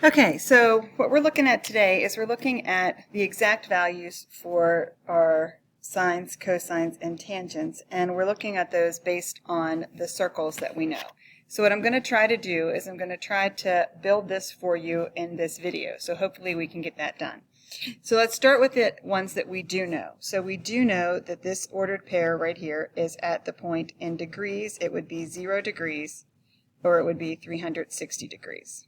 Okay, so what we're looking at today is we're looking at the exact values for our sines, cosines, and tangents, and we're looking at those based on the circles that we know. So what I'm going to try to do is I'm going to try to build this for you in this video, so hopefully we can get that done. So let's start with the ones that we do know. So we do know that this ordered pair right here is at the point in degrees. It would be 0 degrees, or it would be 360 degrees.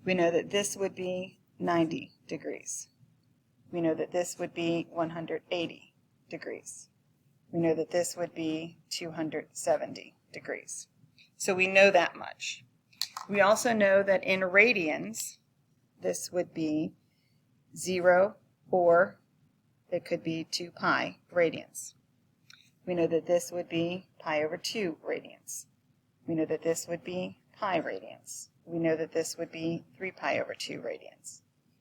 We know that this would be 90 degrees. We know that this would be 180 degrees. We know that this would be 270 degrees. So we know that much. We also know that in radians, this would be 0, or it could be 2 pi radians. We know that this would be pi over 2 radians. We know that this would be pi radians. We know that this would be 3 pi over 2 radians.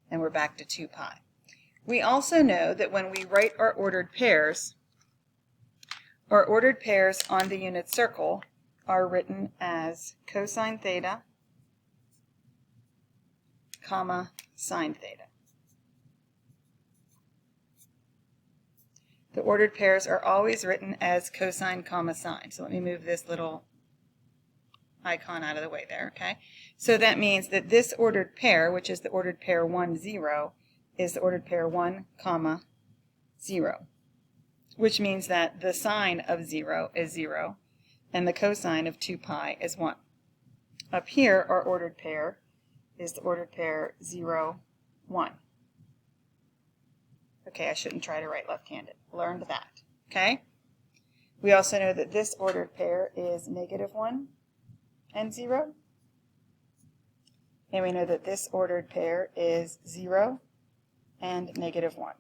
And we're back to 2 pi. We also know that when we write our ordered pairs on the unit circle are written as cosine theta, comma, sine theta. The ordered pairs are always written as cosine, comma, sine. So let me move this little icon out of the way there, okay? So that means that this ordered pair, which is the ordered pair 1, 0, is the ordered pair 1, comma, 0, which means that the sine of 0 is 0, and the cosine of 2 pi is 1. Up here, our ordered pair is the ordered pair 0, 1. Okay, I shouldn't try to write left-handed. Learned that, okay? We also know that this ordered pair is negative 1, and 0. And we know that this ordered pair is 0 and negative 1.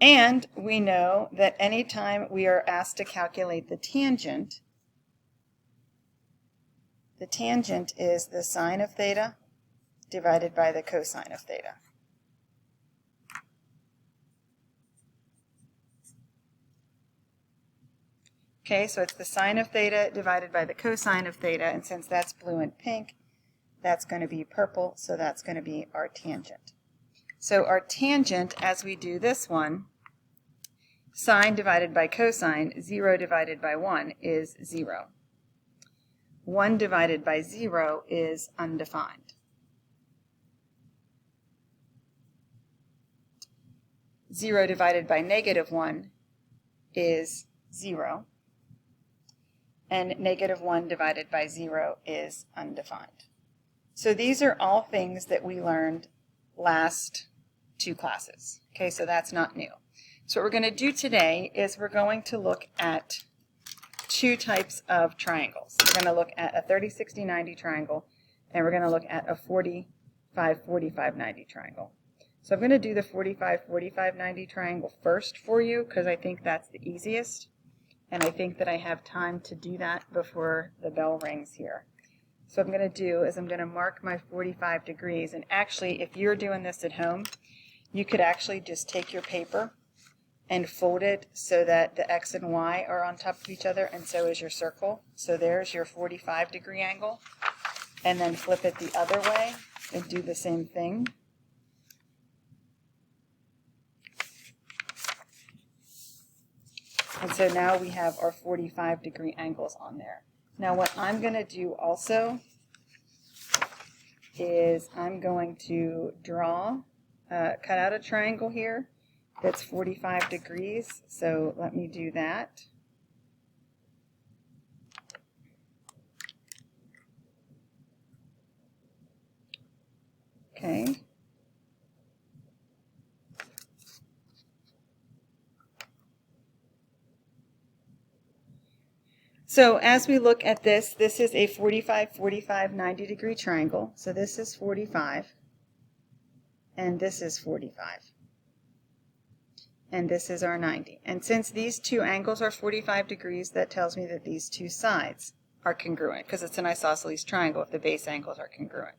And we know that anytime we are asked to calculate the tangent is the sine of theta divided by the cosine of theta. Okay, so it's the sine of theta divided by the cosine of theta, and since that's blue and pink, that's going to be purple, so that's going to be our tangent. So our tangent, as we do this one, sine divided by cosine, 0 divided by 1 is 0. 1 divided by 0 is undefined. 0 divided by negative 1 is 0. And negative 1 divided by 0 is undefined. So these are all things that we learned last 2 classes. Okay, so that's not new. So what we're going to do today is we're going to look at 2 types of triangles. We're going to look at a 30, 60, 90 triangle, and we're going to look at a 45, 45, 90 triangle. So I'm going to do the 45, 45, 90 triangle first for you because I think that's the easiest. And I think that I have time to do that before the bell rings here. So what I'm going to do is I'm going to mark my 45 degrees. And actually, if you're doing this at home, you could actually just take your paper and fold it so that the X and Y are on top of each other, and so is your circle. So there's your 45 degree angle. And then flip it the other way and do the same thing. And so now we have our 45 degree angles on there. Now what I'm going to do also is I'm going to cut out a triangle here that's 45 degrees. So let me do that. Okay. So as we look at this, this is a 45, 45, 90 degree triangle. So this is 45, and this is 45. And this is our 90. And since these 2 angles are 45 degrees, that tells me that these 2 sides are congruent, because it's an isosceles triangle if the base angles are congruent.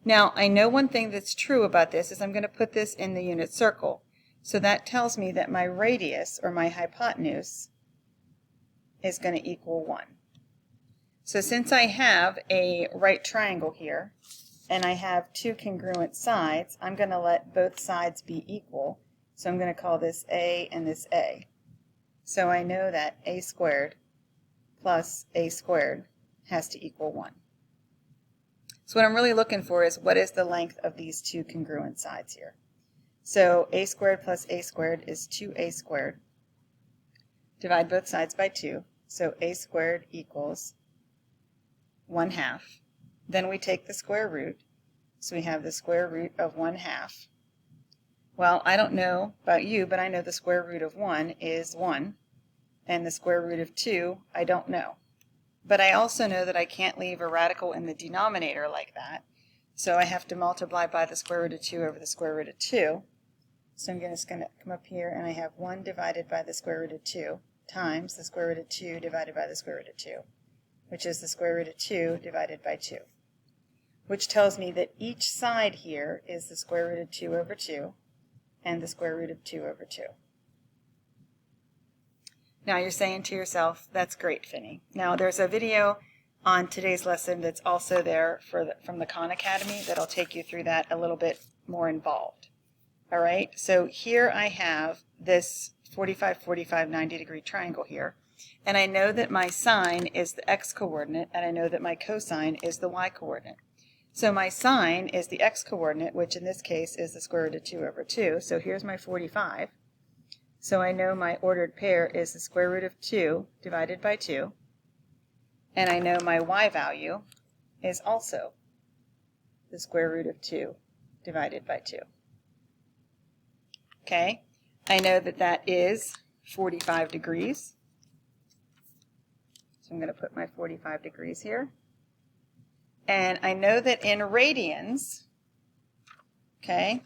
Now, I know one thing that's true about this is I'm going to put this in the unit circle. So that tells me that my radius, or my hypotenuse, is going to equal 1. So since I have a right triangle here, and I have two congruent sides, I'm going to let both sides be equal. So I'm going to call this A and this A. So I know that A squared plus A squared has to equal 1. So what I'm really looking for is what is the length of these two congruent sides here. So A squared plus A squared is 2A squared. Divide both sides by 2. So A squared equals 1/2. Then we take the square root. So we have the square root of 1/2. Well, I don't know about you, but I know the square root of 1 is 1. And the square root of 2, I don't know. But I also know that I can't leave a radical in the denominator like that. So I have to multiply by the square root of 2 over the square root of 2. So I'm just going to come up here and I have 1 divided by the square root of 2 times the square root of 2 divided by the square root of 2, which is the square root of 2 divided by 2, which tells me that each side here is the square root of 2 over 2 and the square root of 2 over 2. Now you're saying to yourself, that's great, Finney. Now there's a video on today's lesson that's also there from the Khan Academy that'll take you through that a little bit more involved. All right, so here I have this 45, 45, 90-degree triangle here, and I know that my sine is the x-coordinate, and I know that my cosine is the y-coordinate. So my sine is the x-coordinate, which in this case is the square root of 2 over 2. So here's my 45. So I know my ordered pair is the square root of 2 divided by 2. And I know my y value is also the square root of 2 divided by 2. Okay, I know that that is 45 degrees. So I'm going to put my 45 degrees here. And I know that in radians, okay,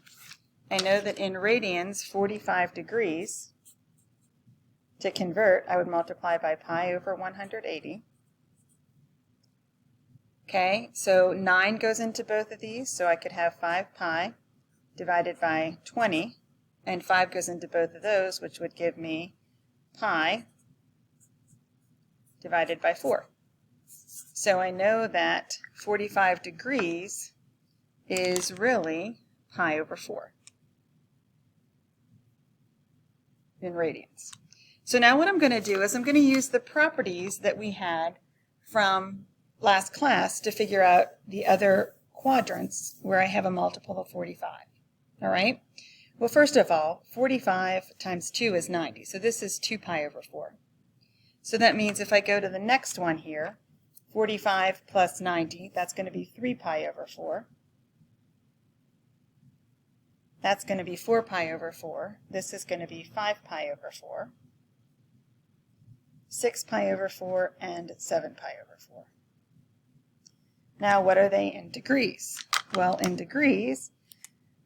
I know that in radians, 45 degrees, to convert, I would multiply by pi over 180. Okay, so 9 goes into both of these, so I could have 5 pi divided by 20, and 5 goes into both of those, which would give me pi divided by 4. So I know that 45 degrees is really pi over 4 in radians. So now what I'm going to do is I'm going to use the properties that we had from last class to figure out the other quadrants where I have a multiple of 45. All right? Well, first of all, 45 times 2 is 90. So this is 2 pi over 4. So that means if I go to the next one here, 45 plus 90, that's going to be 3 pi over 4. That's going to be 4 pi over 4. This is going to be 5 pi over 4. 6 pi over 4 and 7 pi over 4. Now what are they in degrees? Well, in degrees,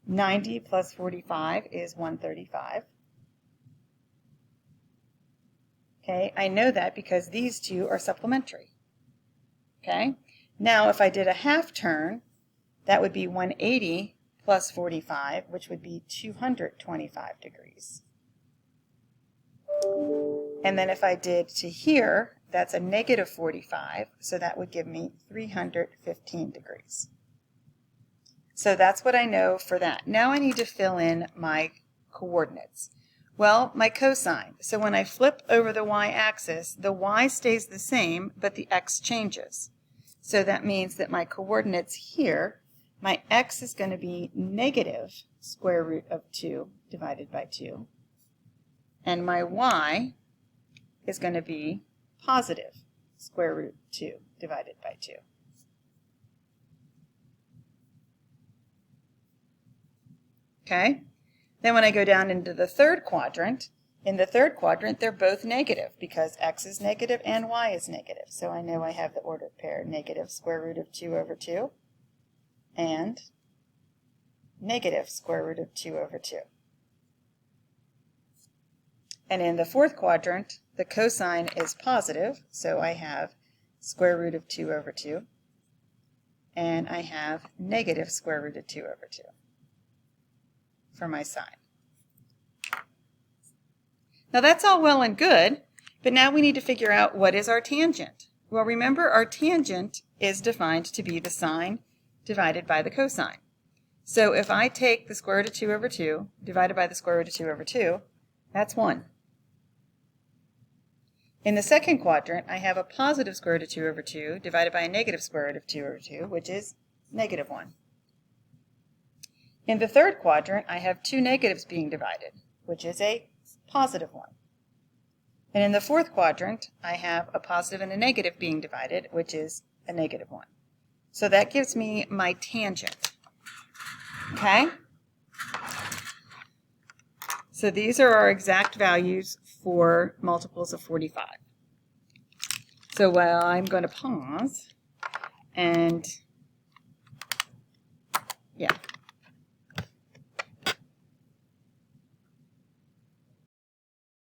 90 plus 45 is 135. Okay, I know that because these two are supplementary. Okay, now if I did a half turn, that would be 180 plus 45, which would be 225 degrees. And then if I did to here, that's a negative 45, so that would give me 315 degrees. So that's what I know for that. Now I need to fill in my coordinates. Well, my cosine. So when I flip over the y-axis, the y stays the same, but the x changes. So that means that my coordinates here, my x is going to be negative square root of 2 divided by 2. And my y is going to be positive square root 2 divided by 2. Okay? Then when I go down into the third quadrant, in the third quadrant, they're both negative because x is negative and y is negative. So I know I have the ordered pair negative square root of 2 over 2 and negative square root of 2 over 2. And in the fourth quadrant, the cosine is positive, so I have square root of 2 over 2, and I have negative square root of 2 over 2 for my sine. Now that's all well and good, but now we need to figure out what is our tangent. Well, remember our tangent is defined to be the sine divided by the cosine. So if I take the square root of 2 over 2 divided by the square root of 2 over 2, that's 1. In the second quadrant, I have a positive square root of 2 over 2 divided by a negative square root of 2 over 2, which is negative 1. In the third quadrant, I have two negatives being divided, which is a positive 1. And in the fourth quadrant, I have a positive and a negative being divided, which is a negative 1. So that gives me my tangent. Okay? So these are our exact values for multiples of 45. So while I'm going to pause and, yeah.